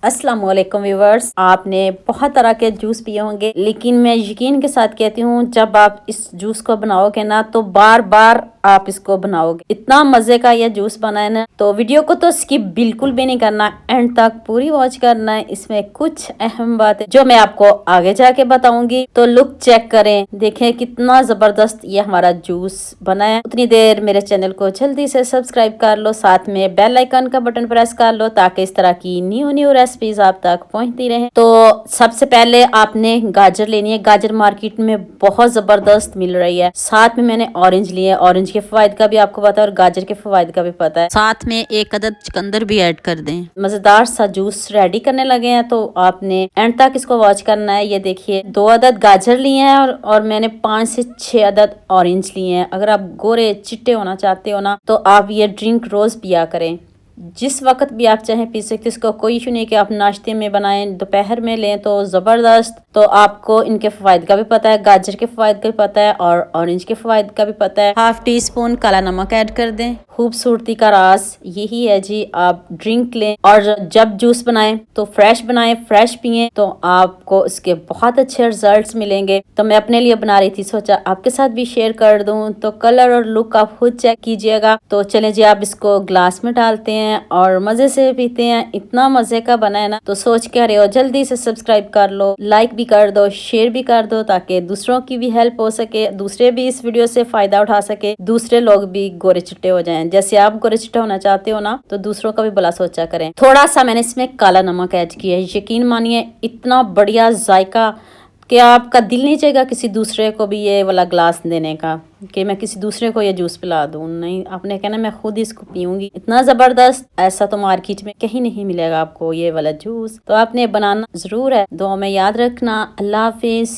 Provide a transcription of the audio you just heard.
अस्सलाम वालेकुम व्यूवर्स। आपने बहुत तरह के जूस पिए होंगे, लेकिन मैं यकीन के साथ कहती हूँ जब आप इस जूस को बनाओगे ना तो बार बार आप इसको बनाओगे। इतना मजे का यह जूस बना है ना, तो वीडियो को तो स्किप बिल्कुल भी नहीं करना, एंड तक पूरी वॉच करना है। इसमें कुछ अहम बातें जो मैं आपको आगे जाके बताऊंगी, तो लुक चेक करें, देखें कितना जबरदस्त ये हमारा जूस बना है। उतनी देर मेरे चैनल को जल्दी से सब्सक्राइब कर लो, साथ में बेल आइकन का बटन प्रेस कर लो ताकि इस तरह की न्यू रेसिपीज आप तक पहुंचती रहे। तो सबसे पहले आपने गाजर लेनी है। गाजर मार्केट में बहुत जबरदस्त मिल रही है। साथ में मैंने ऑरेंज लिए। ऑरेंज के फवायद का भी आपको पता है और गाजर के फवायद का भी पता है। साथ में एक अदद चुकंदर भी ऐड कर दें। मजेदार सा जूस रेडी करने लगे हैं, तो आपने एंड तक इसको वॉच करना है। ये देखिए 2 अदद गाजर लिए हैं और मैंने 5 से 6 अदद ऑरेंज लिए हैं। अगर आप गोरे चिट्टे होना चाहते हो ना, तो आप ये ड्रिंक रोज पिया करें। जिस वक्त भी आप चाहें पी सकते, इसका कोई इशू नहीं कि आप नाश्ते में बनाएं, दोपहर में लें तो ज़बरदस्त। तो आपको इनके फ़वाइद का भी पता है, गाजर के फ़वाइद का भी पता है और ऑरेंज के फ़वाइद का भी पता है। हाफ टी स्पून काला नमक ऐड कर दें। खूबसूरती का राज यही है जी, आप ड्रिंक लें और जब जूस बनाएं तो फ्रेश बनाएं, फ्रेश पिए, तो आपको इसके बहुत अच्छे रिजल्ट्स मिलेंगे। तो मैं अपने लिए बना रही थी, सोचा आपके साथ भी शेयर कर दूं। तो कलर और लुक आप खुद चेक कीजिएगा। तो चले जी, आप इसको ग्लास में डालते हैं और मजे से पीते हैं। इतना मजे का बना है ना, तो सोच के रहे हो जल्दी से सब्सक्राइब कर लो, लाइक भी कर दो, शेयर भी कर दो, ताकि दूसरों की भी हेल्प हो सके, दूसरे भी इस वीडियो से फायदा उठा सके, दूसरे लोग भी गोरे चिट्टे हो जाएं। जैसे आप गोरे चिट्टे होना चाहते हो ना, तो दूसरों का भी भला सोचा करें। थोड़ा सा मैंने इसमें काला नमक ऐड किया है। यकीन मानिए इतना बढ़िया जायका कि आपका दिल नहीं चाहेगा किसी दूसरे को भी ये वाला ग्लास देने का, कि मैं किसी दूसरे को ये जूस पिला दूं। नहीं, आपने कहना मैं खुद इसको पीऊंगी। इतना जबरदस्त, ऐसा तो मार्केट में कहीं नहीं मिलेगा आपको ये वाला जूस। तो आपने बनाना जरूर है। दुआ में याद रखना। अल्लाह हाफिज।